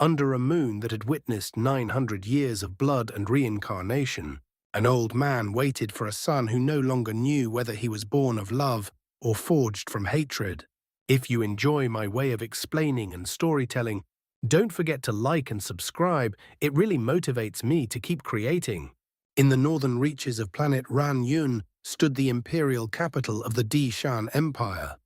Under a moon that had witnessed 900 years of blood and reincarnation, an old man waited for a son who no longer knew whether he was born of love or forged from hatred. If you enjoy my way of explaining and storytelling, don't forget to like and subscribe. It really motivates me to keep creating. In the northern reaches of planet Ran Yun stood the imperial capital of the Dishan Empire.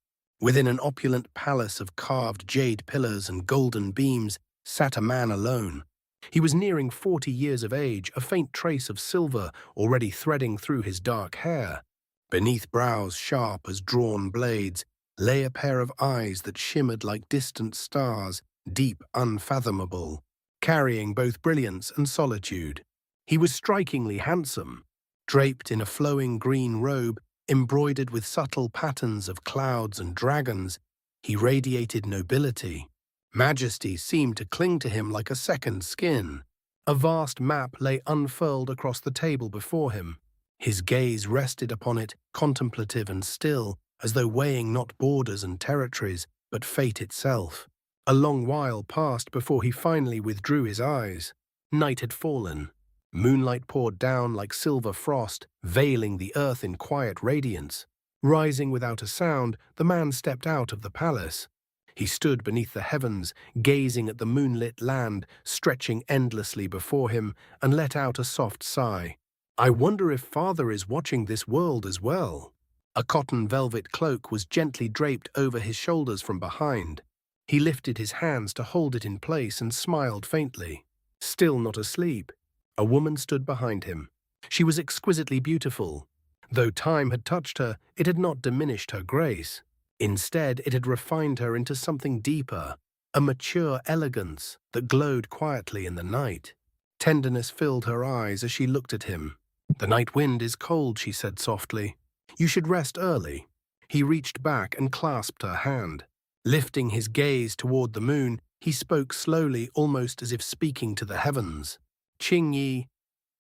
Within an opulent palace of carved jade pillars and golden beams sat a man alone. He was nearing 40 years of age, a faint trace of silver already threading through his dark hair. Beneath brows sharp as drawn blades lay a pair of eyes that shimmered like distant stars, deep, unfathomable, carrying both brilliance and solitude. He was strikingly handsome, draped in a flowing green robe embroidered with subtle patterns of clouds and dragons. He radiated nobility. Majesty seemed to cling to him like a second skin. A vast map lay unfurled across the table before him. His gaze rested upon it, contemplative and still, as though weighing not borders and territories, but fate itself. A long while passed before he finally withdrew his eyes. Night had fallen. Moonlight poured down like silver frost, veiling the earth in quiet radiance. Rising without a sound, the man stepped out of the palace. He stood beneath the heavens, gazing at the moonlit land stretching endlessly before him, and let out a soft sigh. I wonder if Father is watching this world as well. A cotton velvet cloak was gently draped over his shoulders from behind. He lifted his hands to hold it in place and smiled faintly. Still not asleep, a woman stood behind him. She was exquisitely beautiful. Though time had touched her, it had not diminished her grace. Instead, it had refined her into something deeper, a mature elegance that glowed quietly in the night. Tenderness filled her eyes as she looked at him. "The night wind is cold," she said softly. "You should rest early." He reached back and clasped her hand. Lifting his gaze toward the moon, he spoke slowly, almost as if speaking to the heavens. "Qing Yi,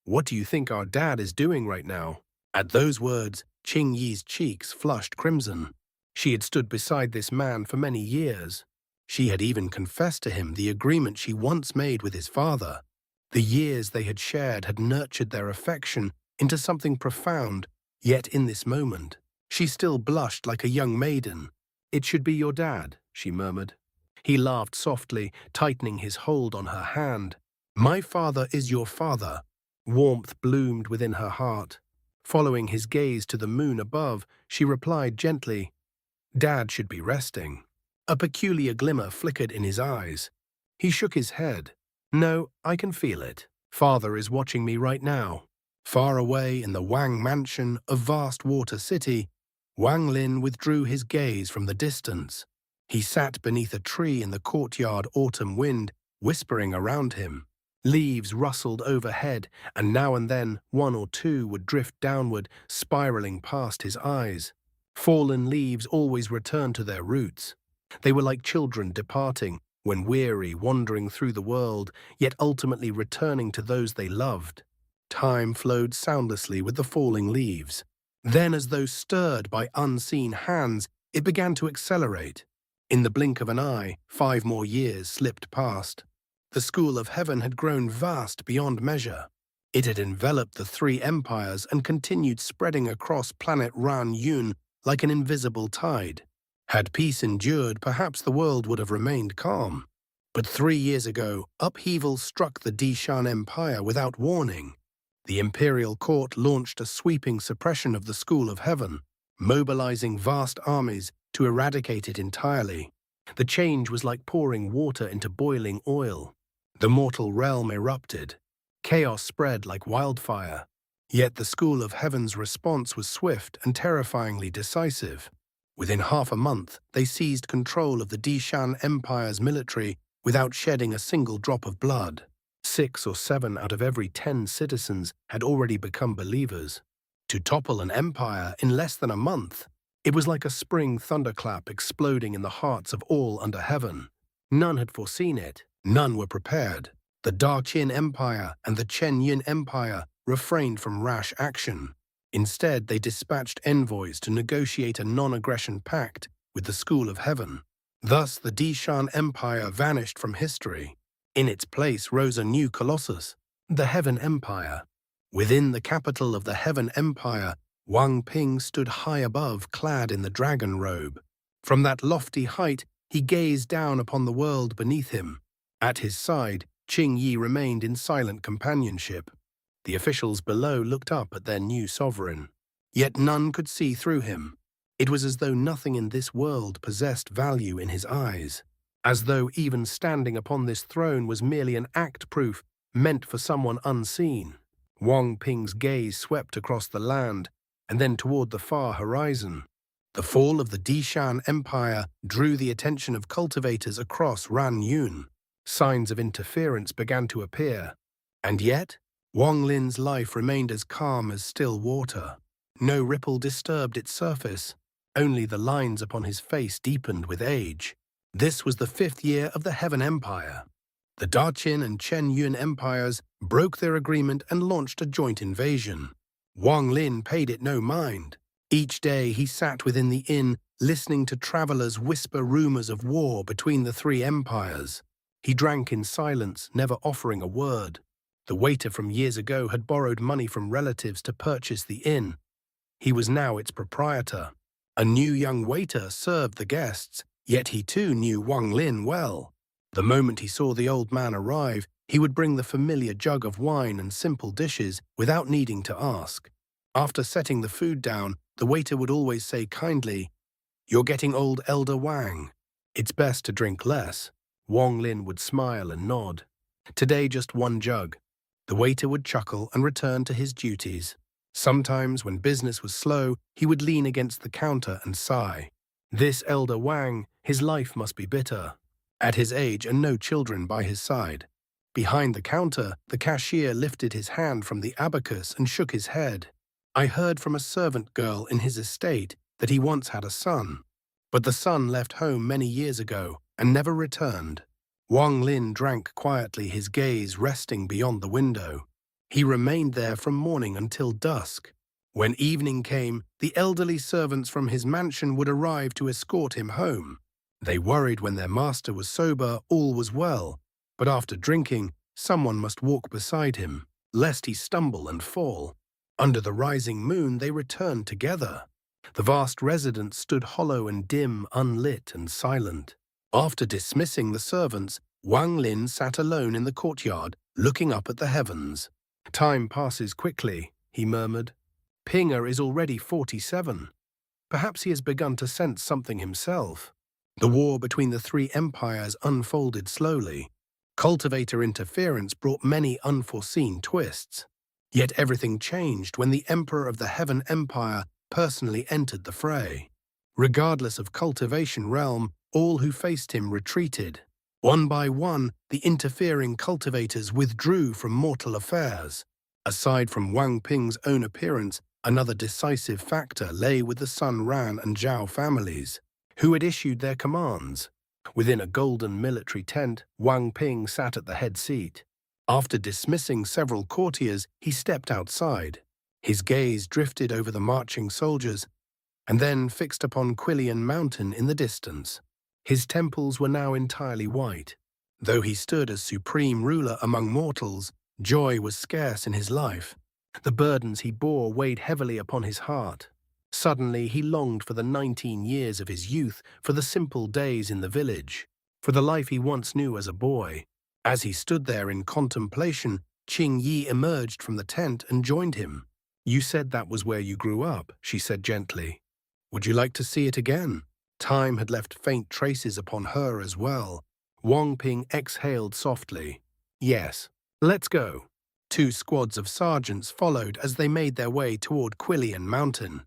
what do you think our dad is doing right now?" At those words, Qing Yi's cheeks flushed crimson. She had stood beside this man for many years. She had even confessed to him the agreement she once made with his father. The years they had shared had nurtured their affection into something profound, yet in this moment, she still blushed like a young maiden. "It should be your dad," she murmured. He laughed softly, tightening his hold on her hand. "My father is your father." Warmth bloomed within her heart. Following his gaze to the moon above, she replied gently, "Dad should be resting." A peculiar glimmer flickered in his eyes. He shook his head. "No, I can feel it. Father is watching me right now." Far away in the Wang mansion, a vast water city, Wang Lin withdrew his gaze from the distance. He sat beneath a tree in the courtyard autumn wind, whispering around him. Leaves rustled overhead, and now and then one or two would drift downward, spiraling past his eyes. Fallen leaves always returned to their roots. They were like children departing, when weary, wandering through the world, yet ultimately returning to those they loved. Time flowed soundlessly with the falling leaves. Then, as though stirred by unseen hands, it began to accelerate. In the blink of an eye, 5 more years slipped past. The school of heaven had grown vast beyond measure. It had enveloped the 3 empires and continued spreading across planet Ran Yun like an invisible tide. Had peace endured, perhaps the world would have remained calm. But 3 years ago, upheaval struck the Dishan Empire without warning. The imperial court launched a sweeping suppression of the school of heaven, mobilizing vast armies to eradicate it entirely. The change was like pouring water into boiling oil. The mortal realm erupted. Chaos spread like wildfire. Yet the school of heaven's response was swift and terrifyingly decisive. Within half a month, they seized control of the Dishan Empire's military without shedding a single drop of blood. 6 or 7 out of every 10 citizens had already become believers. To topple an empire in less than a month, it was like a spring thunderclap exploding in the hearts of all under heaven. None had foreseen it. None were prepared. The Darqin Empire and the Chen Yin Empire refrained from rash action. Instead, they dispatched envoys to negotiate a non-aggression pact with the School of Heaven. Thus, the Dishan Empire vanished from history. In its place rose a new colossus, the Heaven Empire. Within the capital of the Heaven Empire, Wang Ping stood high above, clad in the dragon robe. From that lofty height, he gazed down upon the world beneath him. At his side, Qing Yi remained in silent companionship. The officials below looked up at their new sovereign. Yet none could see through him. It was as though nothing in this world possessed value in his eyes, as though even standing upon this throne was merely an act proof meant for someone unseen. Wang Ping's gaze swept across the land and then toward the far horizon. The fall of the Dishan Empire drew the attention of cultivators across Ran Yun. Signs of interference began to appear. And yet, Wang Lin's life remained as calm as still water. No ripple disturbed its surface. Only the lines upon his face deepened with age. This was the 5th year of the Heaven Empire. The Daqin and Chen Yun empires broke their agreement and launched a joint invasion. Wang Lin paid it no mind. Each day he sat within the inn, listening to travelers whisper rumors of war between the 3 empires. He drank in silence, never offering a word. The waiter from years ago had borrowed money from relatives to purchase the inn. He was now its proprietor. A new young waiter served the guests, yet he too knew Wang Lin well. The moment he saw the old man arrive, he would bring the familiar jug of wine and simple dishes without needing to ask. After setting the food down, the waiter would always say kindly, "You're getting old, Elder Wang. It's best to drink less." Wang Lin would smile and nod. Today just 1 jug. The waiter would chuckle and return to his duties. Sometimes, when business was slow, he would lean against the counter and sigh. This Elder Wang, his life must be bitter. At his age and no children by his side. Behind the counter, the cashier lifted his hand from the abacus and shook his head. I heard from a servant girl in his estate that he once had a son. But the son left home many years ago and never returned. Wang Lin drank quietly, his gaze resting beyond the window. He remained there from morning until dusk. When evening came, the elderly servants from his mansion would arrive to escort him home. They worried when their master was sober, all was well. But after drinking, someone must walk beside him, lest he stumble and fall. Under the rising moon, they returned together. The vast residence stood hollow and dim, unlit and silent. After dismissing the servants, Wang Lin sat alone in the courtyard, looking up at the heavens. "Time passes quickly," he murmured. "Pinger is already 47. Perhaps he has begun to sense something himself." The war between the 3 empires unfolded slowly. Cultivator interference brought many unforeseen twists. Yet everything changed when the Emperor of the Heaven Empire personally entered the fray. Regardless of cultivation realm, all who faced him retreated. One by one, the interfering cultivators withdrew from mortal affairs. Aside from Wang Ping's own appearance, another decisive factor lay with the Sun Ran and Zhao families, who had issued their commands. Within a golden military tent, Wang Ping sat at the head seat. After dismissing several courtiers, he stepped outside. His gaze drifted over the marching soldiers and then fixed upon Qilian Mountain in the distance. His temples were now entirely white. Though he stood as supreme ruler among mortals, joy was scarce in his life. The burdens he bore weighed heavily upon his heart. Suddenly he longed for the 19 years of his youth, for the simple days in the village, for the life he once knew as a boy. As he stood there in contemplation, Qing Yi emerged from the tent and joined him. "You said that was where you grew up," she said gently. "Would you like to see it again?" Time had left faint traces upon her as well. Wang Ping exhaled softly. "Yes, let's go." 2 squads of sergeants followed as they made their way toward Qilian Mountain.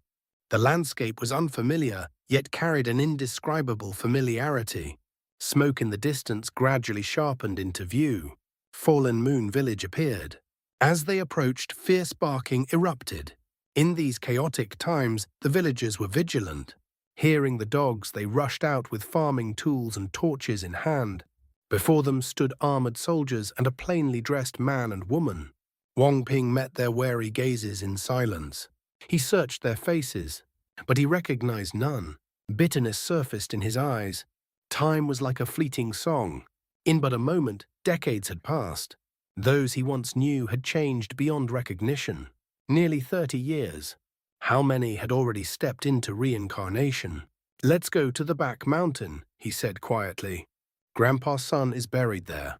The landscape was unfamiliar, yet carried an indescribable familiarity. Smoke in the distance gradually sharpened into view. Fallen Moon Village appeared. As they approached, fierce barking erupted. In these chaotic times, the villagers were vigilant. Hearing the dogs, they rushed out with farming tools and torches in hand. Before them stood armored soldiers and a plainly dressed man and woman. Wang Ping met their wary gazes in silence. He searched their faces, but he recognized none. Bitterness surfaced in his eyes. Time was like a fleeting song. In but a moment, decades had passed. Those he once knew had changed beyond recognition. Nearly 30 years. How many had already stepped into reincarnation? "Let's go to the back mountain," he said quietly. "Grandpa's son is buried there."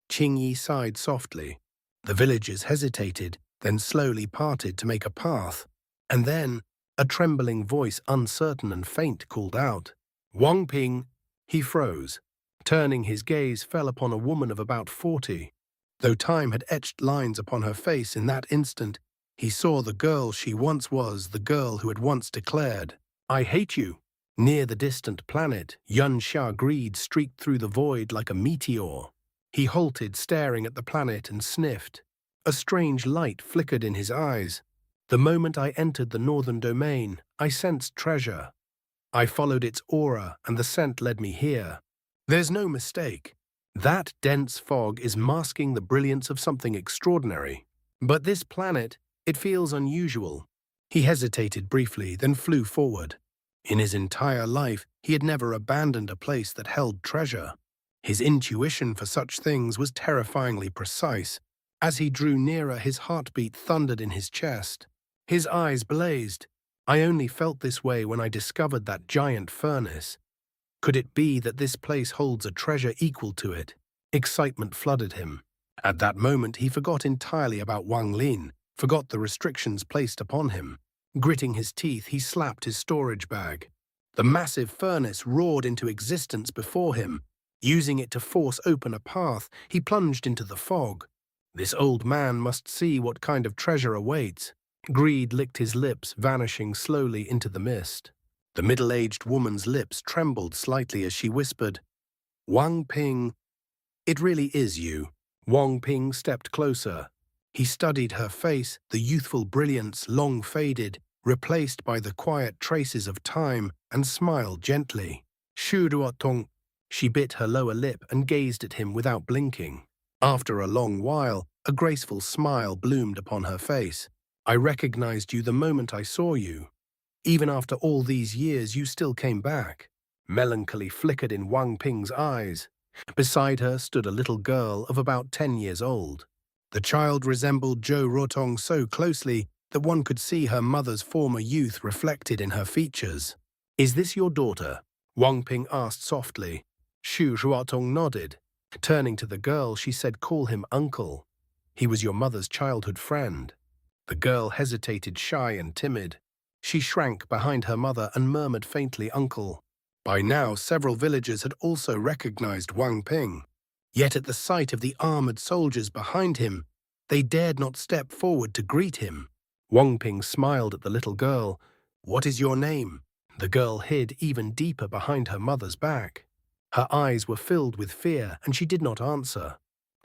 Qingyi sighed softly. The villagers hesitated, then slowly parted to make a path. And then, a trembling voice, uncertain and faint, called out, "Wang Ping!" He froze. Turning, his gaze fell upon a woman of about 40. Though time had etched lines upon her face in that instant, he saw the girl she once was, the girl who had once declared, "I hate you." Near the distant planet, Xianxia greed streaked through the void like a meteor. He halted, staring at the planet, and sniffed. A strange light flickered in his eyes. "The moment I entered the northern domain, I sensed treasure. I followed its aura, and the scent led me here. There's no mistake. That dense fog is masking the brilliance of something extraordinary. But this planet, it feels unusual." He hesitated briefly, then flew forward. In his entire life, he had never abandoned a place that held treasure. His intuition for such things was terrifyingly precise. As he drew nearer, his heartbeat thundered in his chest. His eyes blazed. "I only felt this way when I discovered that giant furnace. Could it be that this place holds a treasure equal to it?" Excitement flooded him. At that moment, he forgot entirely about Wang Lin, forgot the restrictions placed upon him. Gritting his teeth, he slapped his storage bag. The massive furnace roared into existence before him. Using it to force open a path, he plunged into the fog. This old man must see what kind of treasure awaits. Greed licked his lips, vanishing slowly into the mist. The middle-aged woman's lips trembled slightly as she whispered, "Wang Ping, it really is you." Wang Ping stepped closer. He studied her face, the youthful brilliance long faded, replaced by the quiet traces of time, and smiled gently. "Shu Ruotong." She bit her lower lip and gazed at him without blinking. After a long while, a graceful smile bloomed upon her face. "I recognized you the moment I saw you. Even after all these years, you still came back." Melancholy flickered in Wang Ping's eyes. Beside her stood a little girl of about 10 years old. The child resembled Zhou Rotong so closely that one could see her mother's former youth reflected in her features. "Is this your daughter?" Wang Ping asked softly. Shu Ruotong nodded. Turning to the girl, she said, "Call him uncle. He was your mother's childhood friend." The girl hesitated, shy and timid. She shrank behind her mother and murmured faintly, "Uncle." By now, several villagers had also recognized Wang Ping. Yet at the sight of the armored soldiers behind him, they dared not step forward to greet him. Wang Ping smiled at the little girl. "What is your name?" The girl hid even deeper behind her mother's back. Her eyes were filled with fear, and she did not answer.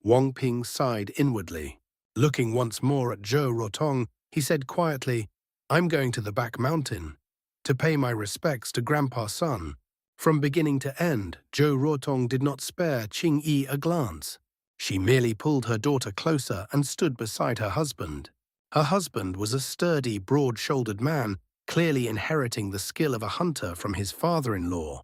Wang Ping sighed inwardly. Looking once more at Zhou Rotong, he said quietly, "I'm going to the back mountain to pay my respects to Grandpa's son." From beginning to end, Zhou Rotong did not spare Qingyi a glance. She merely pulled her daughter closer and stood beside her husband. Her husband was a sturdy, broad-shouldered man, clearly inheriting the skill of a hunter from his father-in-law.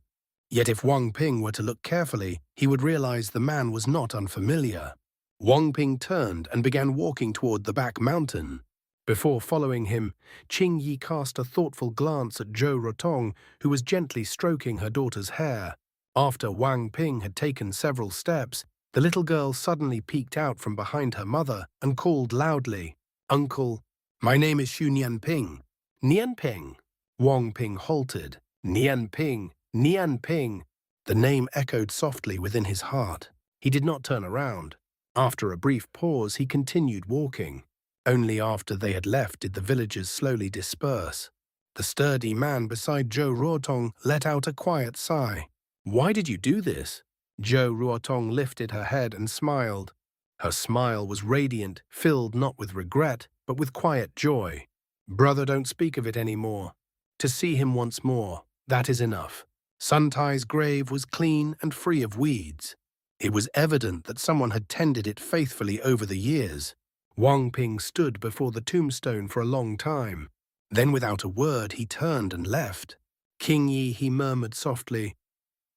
Yet if Wang Ping were to look carefully, he would realize the man was not unfamiliar. Wang Ping turned and began walking toward the back mountain. Before following him, Qingyi cast a thoughtful glance at Zhou Rotong, who was gently stroking her daughter's hair. After Wang Ping had taken several steps, the little girl suddenly peeked out from behind her mother and called loudly, "Uncle, my name is Xu Nianping." "Nianping?" Wang Ping halted. "Nianping, Nianping." The name echoed softly within his heart. He did not turn around. After a brief pause, he continued walking. Only after they had left did the villagers slowly disperse. The sturdy man beside Zhou Ruotong let out a quiet sigh. "Why did you do this?" Zhou Ruotong lifted her head and smiled. Her smile was radiant, filled not with regret, but with quiet joy. "Brother, don't speak of it anymore. To see him once more, that is enough." Sun Tai's grave was clean and free of weeds. It was evident that someone had tended it faithfully over the years. Wang Ping stood before the tombstone for a long time. Then without a word he turned and left. "Qingyi," he murmured softly,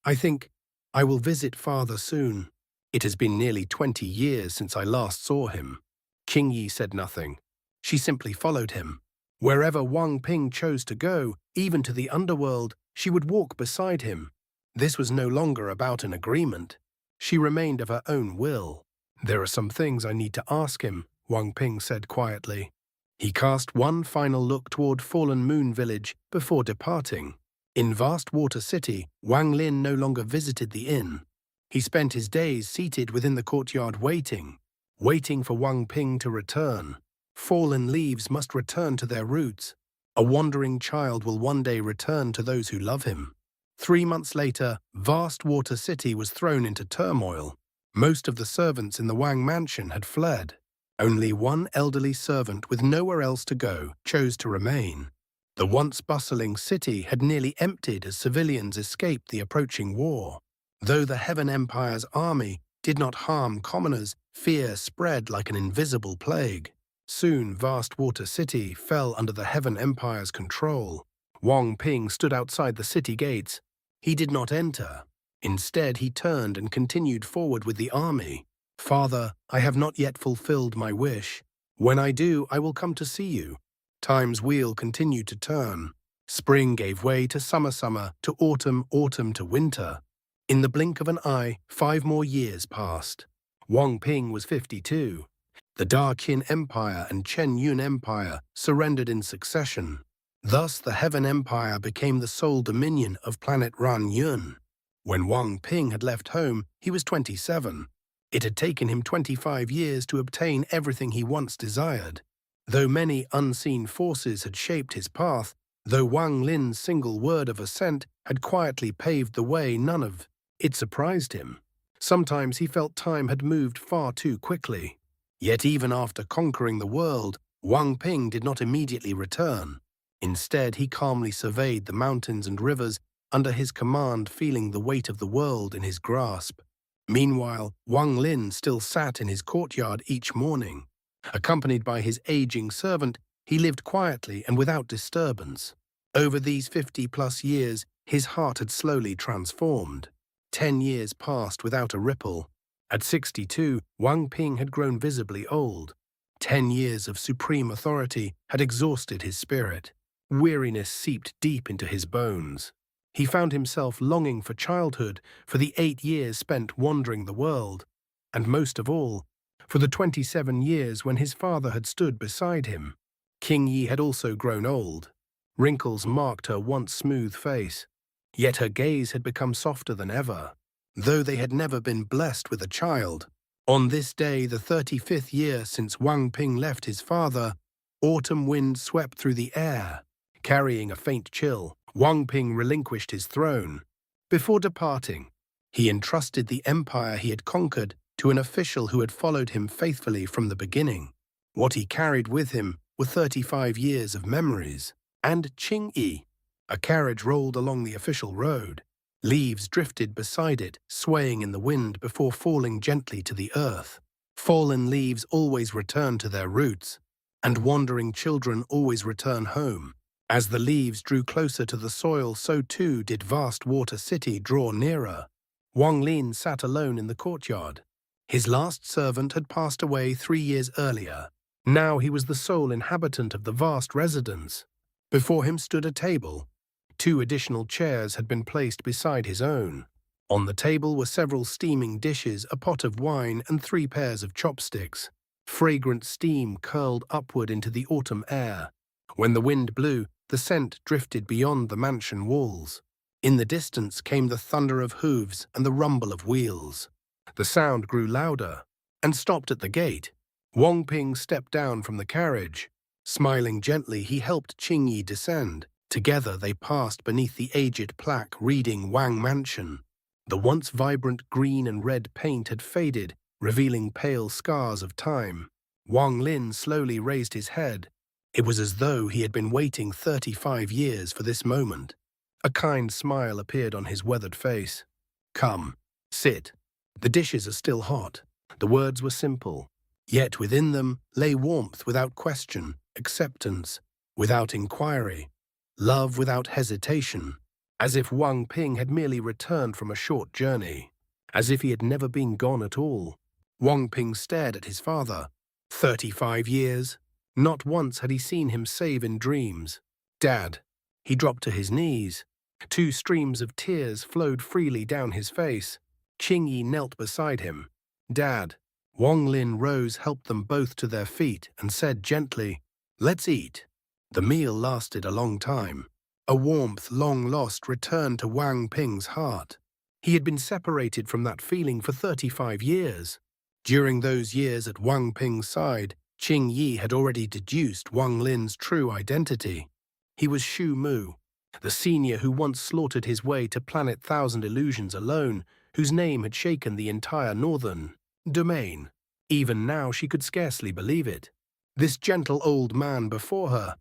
"I think I will visit father soon." It has been nearly 20 years since I last saw him. Qingyi said nothing. She simply followed him. Wherever Wang Ping chose to go, even to the underworld, she would walk beside him. This was no longer about an agreement. She remained of her own will. There are some things I need to ask him, Wang Ping said quietly. He cast one final look toward Fallen Moon Village before departing. In Vast Water City, Wang Lin no longer visited the inn. He spent his days seated within the courtyard waiting for Wang Ping to return. Fallen leaves must return to their roots. A wandering child will one day return to those who love him. 3 months later, Vast Water City was thrown into turmoil. Most of the servants in the Wang mansion had fled. Only one elderly servant with nowhere else to go chose to remain. The once bustling city had nearly emptied as civilians escaped the approaching war. Though the Heaven Empire's army did not harm commoners, fear spread like an invisible plague. Soon, Vast Water City fell under the Heaven Empire's control. Wang Ping stood outside the city gates. He did not enter. Instead, he turned and continued forward with the army. "Father, I have not yet fulfilled my wish. When I do, I will come to see you." Time's wheel continued to turn. Spring gave way to summer, to autumn, autumn to winter. In the blink of an eye, 5 more years passed. Wang Ping was 52. The Da-Qin Empire and Chen Yun Empire surrendered in succession. Thus, the Heaven Empire became the sole dominion of planet Ran Yun. When Wang Ping had left home, he was 27. It had taken him 25 years to obtain everything he once desired. Though many unseen forces had shaped his path, though Wang Lin's single word of assent had quietly paved the way, none of it surprised him. Sometimes he felt time had moved far too quickly. Yet even after conquering the world, Wang Ping did not immediately return. Instead, he calmly surveyed the mountains and rivers under his command, feeling the weight of the world in his grasp. Meanwhile, Wang Lin still sat in his courtyard each morning. Accompanied by his aging servant, he lived quietly and without disturbance. Over these 50-plus years, his heart had slowly transformed. 10 years passed without a ripple. At 62, Wang Ping had grown visibly old. 10 years of supreme authority had exhausted his spirit. Weariness seeped deep into his bones. He found himself longing for childhood, for the 8 years spent wandering the world, and most of all, for the 27 years when his father had stood beside him. Qingyi had also grown old. Wrinkles marked her once smooth face. Yet her gaze had become softer than ever, though they had never been blessed with a child. On this day, the 35th year since Wang Ping left his father, autumn wind swept through the air. Carrying a faint chill, Wang Ping relinquished his throne. Before departing, he entrusted the empire he had conquered to an official who had followed him faithfully from the beginning. What he carried with him were 35 years of memories. And Qingyi. A carriage rolled along the official road. Leaves drifted beside it, swaying in the wind before falling gently to the earth. Fallen leaves always return to their roots, and wandering children always return home. As the leaves drew closer to the soil, so too did Vast Water City draw nearer. Wang Lin sat alone in the courtyard. His last servant had passed away 3 years earlier. Now he was the sole inhabitant of the vast residence. Before him stood a table. 2 additional chairs had been placed beside his own. On the table were several steaming dishes, a pot of wine, and 3 pairs of chopsticks. Fragrant steam curled upward into the autumn air. When the wind blew, the scent drifted beyond the mansion walls. In the distance came the thunder of hooves and the rumble of wheels. The sound grew louder and stopped at the gate. Wang Ping stepped down from the carriage. Smiling gently, he helped Qingyi descend. Together they passed beneath the aged plaque reading Wang Mansion. The once vibrant green and red paint had faded, revealing pale scars of time. Wang Lin slowly raised his head. It was as though he had been waiting 35 years for this moment. A kind smile appeared on his weathered face. "Come, sit. The dishes are still hot." The words were simple, yet within them lay warmth without question, acceptance without inquiry, love without hesitation, as if Wang Ping had merely returned from a short journey. as if he had never been gone at all. Wang Ping stared at his father. 35 years. Not once had he seen him save in dreams. Dad. He dropped to his knees. 2 streams of tears flowed freely down his face. Qingyi knelt beside him. Dad. Wang Lin rose, helped them both to their feet, and said gently, "Let's eat." The meal lasted a long time. A warmth long lost returned to Wang Ping's heart. He had been separated from that feeling for 35 years. During those years at Wang Ping's side, Qingyi had already deduced Wang Lin's true identity. He was Shu Mu, the senior who once slaughtered his way to Planet Thousand Illusions alone, whose name had shaken the entire northern domain. Even now she could scarcely believe it. This gentle old man before her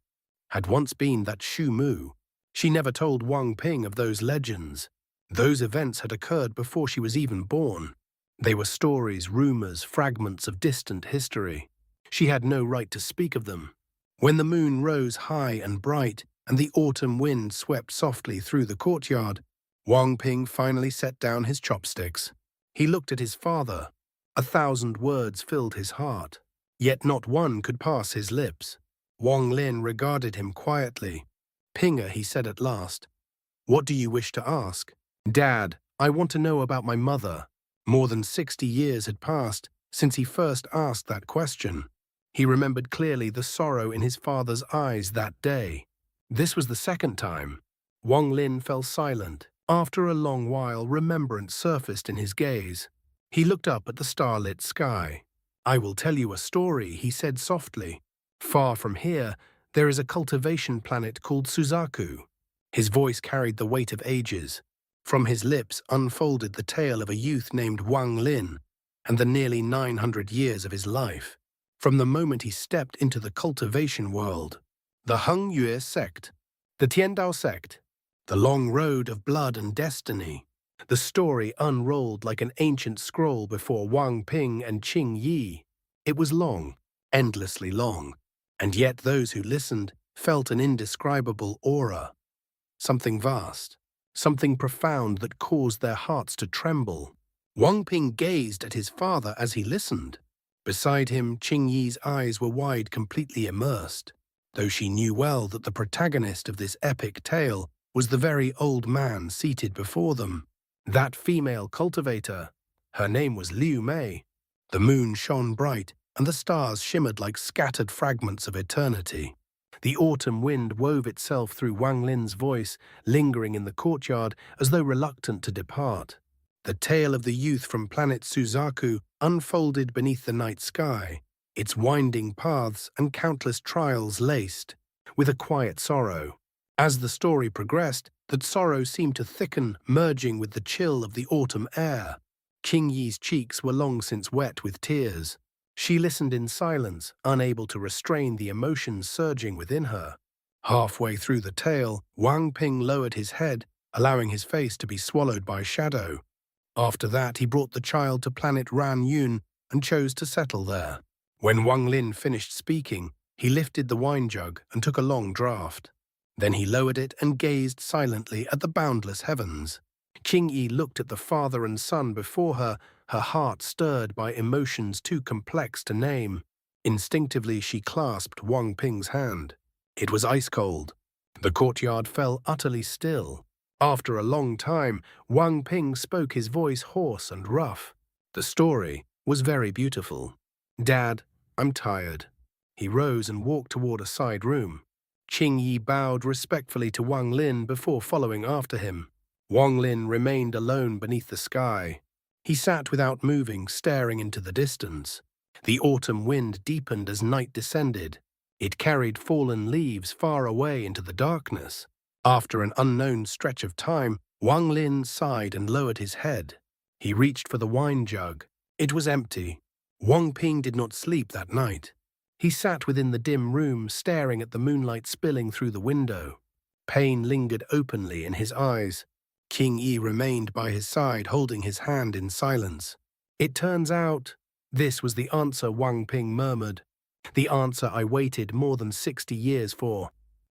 had once been that Shu Mu. She never told Wang Ping of those legends. Those events had occurred before she was even born. They were stories, rumors, fragments of distant history. She had no right to speak of them. When the moon rose high and bright and the autumn wind swept softly through the courtyard, Wang Ping finally set down his chopsticks. He looked at his father. 1,000 words filled his heart, yet not one could pass his lips. Wang Lin regarded him quietly. "Pinger," he said at last, "what do you wish to ask?" "Dad, I want to know about my mother." More than 60 years had passed since he first asked that question. He remembered clearly the sorrow in his father's eyes that day. This was the second time. Wang Lin fell silent. After a long while, remembrance surfaced in his gaze. He looked up at the starlit sky. "I will tell you a story," he said softly. "Far from here, there is a cultivation planet called Suzaku." His voice carried the weight of ages. From his lips unfolded the tale of a youth named Wang Lin and the nearly 900 years of his life. From the moment he stepped into the cultivation world, the Heng Yue sect, the Tiandao sect, the long road of blood and destiny, the story unrolled like an ancient scroll before Wang Ping and Qingyi. It was long, endlessly long, and yet those who listened felt an indescribable aura, something vast, something profound that caused their hearts to tremble. Wang Ping gazed at his father as he listened. Beside him, Qingyi's eyes were wide, completely immersed, though she knew well that the protagonist of this epic tale was the very old man seated before them. That female cultivator. Her name was Liu Mei. The moon shone bright, and the stars shimmered like scattered fragments of eternity. The autumn wind wove itself through Wang Lin's voice, lingering in the courtyard as though reluctant to depart. The tale of the youth from planet Suzaku unfolded beneath the night sky, its winding paths and countless trials laced with a quiet sorrow. As the story progressed, that sorrow seemed to thicken, merging with the chill of the autumn air. Qingyi's cheeks were long since wet with tears. She listened in silence, unable to restrain the emotions surging within her. Halfway through the tale, Wang Ping lowered his head, allowing his face to be swallowed by shadow. After that, he brought the child to planet Ran Yun and chose to settle there. When Wang Lin finished speaking, he lifted the wine jug and took a long draught. Then he lowered it and gazed silently at the boundless heavens. Qingyi looked at the father and son before her, her heart stirred by emotions too complex to name. Instinctively, she clasped Wang Ping's hand. It was ice cold. The courtyard fell utterly still. After a long time, Wang Ping spoke, his voice hoarse and rough. The story was very beautiful. "Dad, I'm tired." He rose and walked toward a side room. Qingyi bowed respectfully to Wang Lin before following after him. Wang Lin remained alone beneath the sky. He sat without moving, staring into the distance. The autumn wind deepened as night descended. It carried fallen leaves far away into the darkness. After an unknown stretch of time, Wang Lin sighed and lowered his head. He reached for the wine jug. It was empty. Wang Ping did not sleep that night. He sat within the dim room, staring at the moonlight spilling through the window. Pain lingered openly in his eyes. Qingyi remained by his side, holding his hand in silence. "It turns out," this was the answer Wang Ping murmured, "the answer I waited more than 60 years for."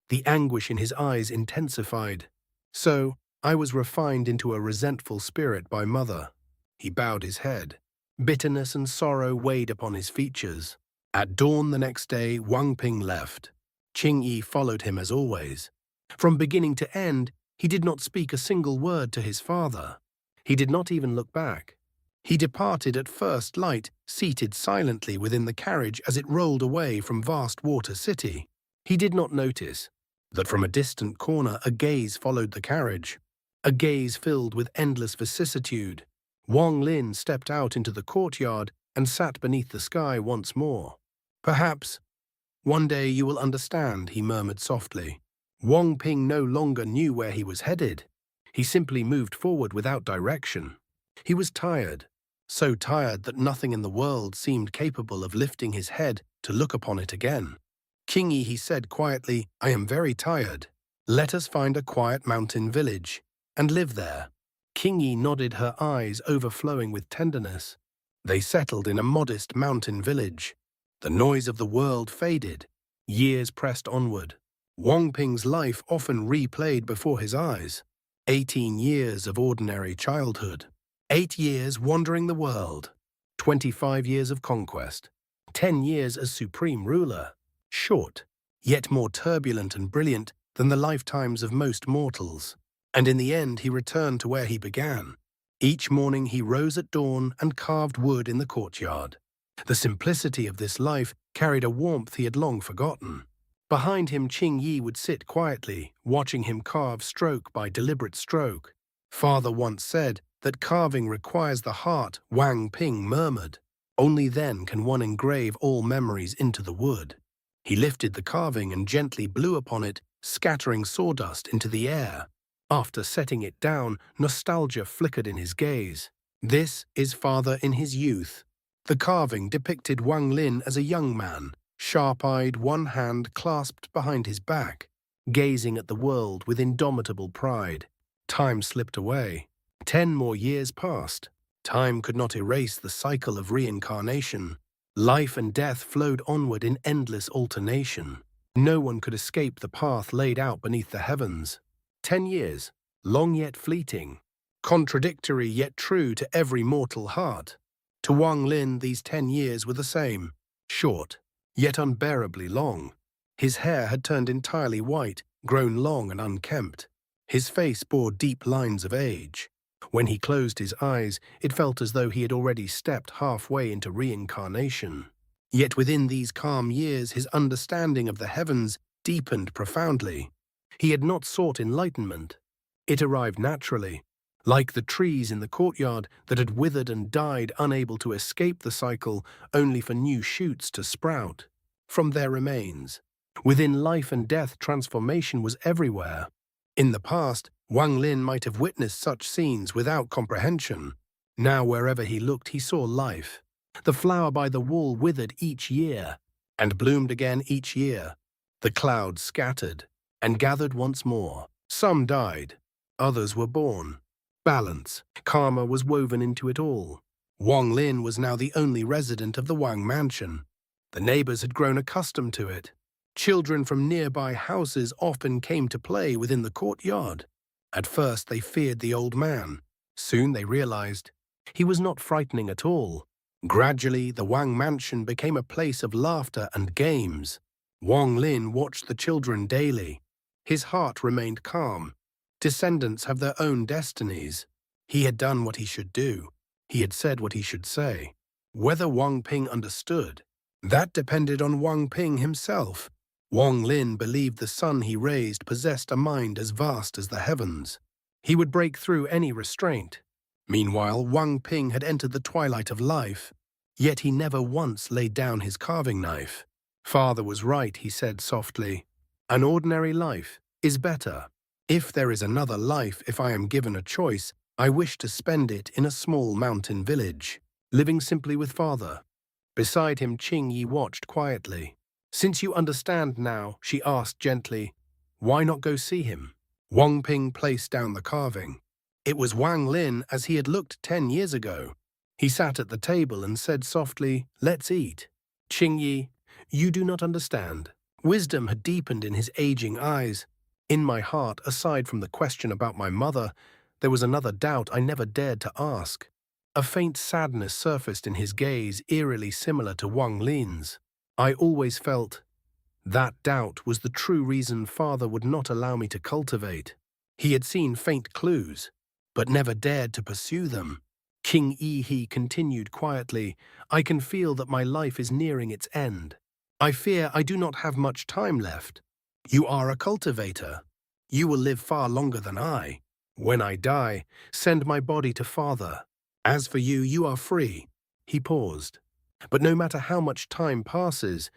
The anguish in his eyes intensified. "So, I was refined into a resentful spirit by mother." He bowed his head. Bitterness and sorrow weighed upon his features. At dawn the next day, Wang Ping left. Qingyi followed him as always. From beginning to end, he did not speak a single word to his father. He did not even look back. He departed at first light, seated silently within the carriage as it rolled away from vast water city. He did not notice that from a distant corner a gaze followed the carriage, a gaze filled with endless vicissitude. Wang Lin stepped out into the courtyard and sat beneath the sky once more. Perhaps one day you will understand, he murmured softly. Wang Ping no longer knew where he was headed. He simply moved forward without direction. He was tired, so tired that nothing in the world seemed capable of lifting his head to look upon it again. Qingyi, he said quietly, I am very tired. Let us find a quiet mountain village and live there. Qingyi nodded, her eyes overflowing with tenderness. They settled in a modest mountain village. The noise of the world faded. Years pressed onward. Wang Ping's life often replayed before his eyes. 18 years of ordinary childhood. 8 years wandering the world. 25 years of conquest. 10 years as supreme ruler. Short, yet more turbulent and brilliant than the lifetimes of most mortals. And in the end he returned to where he began. Each morning he rose at dawn and carved wood in the courtyard. The simplicity of this life carried a warmth he had long forgotten. Behind him Qingyi would sit quietly, watching him carve stroke by deliberate stroke. Father once said that carving requires the heart, Wang Ping murmured. Only then can one engrave all memories into the wood. He lifted the carving and gently blew upon it, scattering sawdust into the air. After setting it down, nostalgia flickered in his gaze. This is father in his youth. The carving depicted Wang Lin as a young man, sharp-eyed, one hand clasped behind his back, gazing at the world with indomitable pride. Time slipped away. 10 more years passed. Time could not erase the cycle of reincarnation. Life and death flowed onward in endless alternation. No one could escape the path laid out beneath the heavens. 10 years, long yet fleeting, contradictory yet true to every mortal heart. To Wang Lin, these 10 years were the same, short, yet unbearably long. His hair had turned entirely white, grown long and unkempt. His face bore deep lines of age. When he closed his eyes, it felt as though he had already stepped halfway into reincarnation. Yet within these calm years, his understanding of the heavens deepened profoundly. He had not sought enlightenment. It arrived naturally, like the trees in the courtyard that had withered and died, unable to escape the cycle, only for new shoots to sprout from their remains. Within life and death, transformation was everywhere. In the past, Wang Lin might have witnessed such scenes without comprehension. Now wherever he looked, he saw life. The flower by the wall withered each year and bloomed again each year. The clouds scattered and gathered once more. Some died, others were born. Balance, karma was woven into it all. Wang Lin was now the only resident of the Wang mansion. The neighbors had grown accustomed to it. Children from nearby houses often came to play within the courtyard. At first they feared the old man. Soon they realized he was not frightening at all. Gradually, the Wang mansion became a place of laughter and games. Wang Lin watched the children daily. His heart remained calm. Descendants have their own destinies. He had done what he should do. He had said what he should say. Whether Wang Ping understood, that depended on Wang Ping himself. Wang Lin believed the son he raised possessed a mind as vast as the heavens. He would break through any restraint. Meanwhile, Wang Ping had entered the twilight of life, yet he never once laid down his carving knife. Father was right, he said softly. An ordinary life is better. If there is another life, if I am given a choice, I wish to spend it in a small mountain village, living simply with father. Beside him, Qingyi watched quietly. Since you understand now, she asked gently, why not go see him? Wang Ping placed down the carving. It was Wang Lin as he had looked 10 years ago. He sat at the table and said softly, let's eat. Qingyi, you do not understand. Wisdom had deepened in his aging eyes. In my heart, aside from the question about my mother, there was another doubt I never dared to ask. A faint sadness surfaced in his gaze, eerily similar to Wang Lin's. I always felt that doubt was the true reason Father would not allow me to cultivate. He had seen faint clues, but never dared to pursue them. King Yi continued quietly, I can feel that my life is nearing its end. I fear I do not have much time left. You are a cultivator. You will live far longer than I. When I die, send my body to Father. As for you, you are free. He paused. But no matter how much time passes,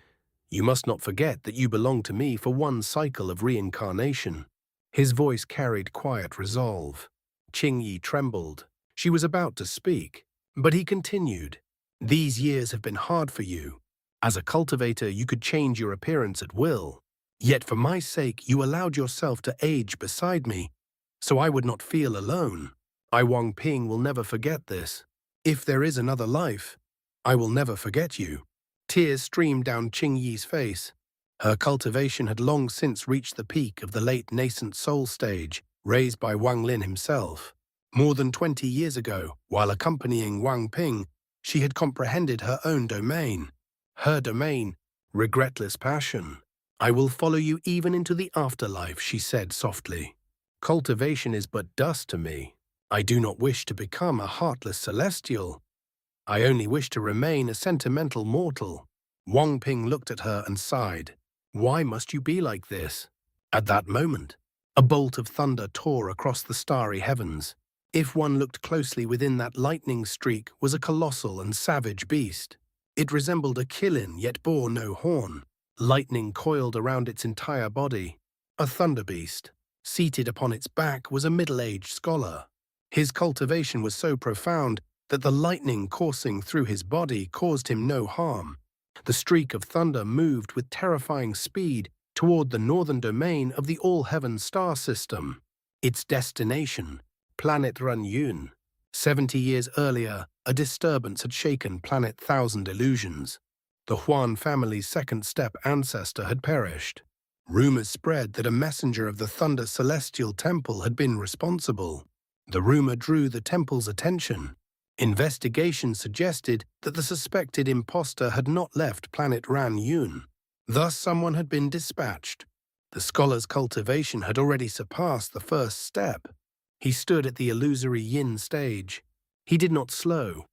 you must not forget that you belong to me for one cycle of reincarnation. His voice carried quiet resolve. Qingyi trembled. She was about to speak, but he continued. These years have been hard for you. As a cultivator, you could change your appearance at will. Yet for my sake, you allowed yourself to age beside me, so I would not feel alone. I, Wang Ping, will never forget this. If there is another life, I will never forget you. Tears streamed down Qingyi's face. Her cultivation had long since reached the peak of the late nascent soul stage, raised by Wang Lin himself. More than 20 years ago, while accompanying Wang Ping, she had comprehended her own domain. Her domain, regretless passion. I will follow you even into the afterlife, she said softly. Cultivation is but dust to me. I do not wish to become a heartless celestial. I only wish to remain a sentimental mortal. Wang Ping looked at her and sighed. Why must you be like this? At that moment, a bolt of thunder tore across the starry heavens. If one looked closely within that lightning streak was a colossal and savage beast. It resembled a killin yet bore no horn. Lightning coiled around its entire body. A thunder beast. Seated upon its back was a middle-aged scholar. His cultivation was so profound that the lightning coursing through his body caused him no harm. The streak of thunder moved with terrifying speed toward the northern domain of the all-heaven star system. Its destination, planet Runyun. 70 years earlier, a disturbance had shaken planet Thousand Illusions. The Huan family's second-step ancestor had perished. Rumors spread that a messenger of the Thunder Celestial Temple had been responsible. The rumor drew the temple's attention. Investigation suggested that the suspected imposter had not left planet Runyun. Thus, someone had been dispatched. The scholar's cultivation had already surpassed the first step. He stood at the illusory yin stage. He did not slow.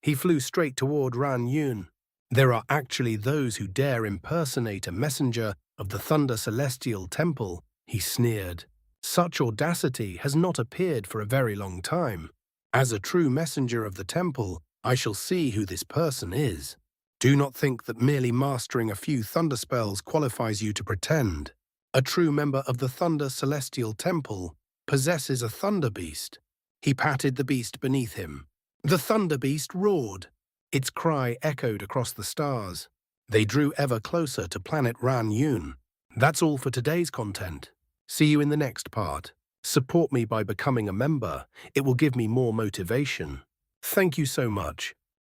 He flew straight toward Runyun. There are actually those who dare impersonate a messenger of the Thunder Celestial Temple, he sneered. Such audacity has not appeared for a very long time. As a true messenger of the temple, I shall see who this person is. Do not think that merely mastering a few thunder spells qualifies you to pretend. A true member of the Thunder Celestial Temple possesses a thunder beast. He patted the beast beneath him. The thunder beast roared. Its cry echoed across the stars. They drew ever closer to planet Runyun. That's all for today's content. See you in the next part. Support me by becoming a member. It will give me more motivation. Thank you so much.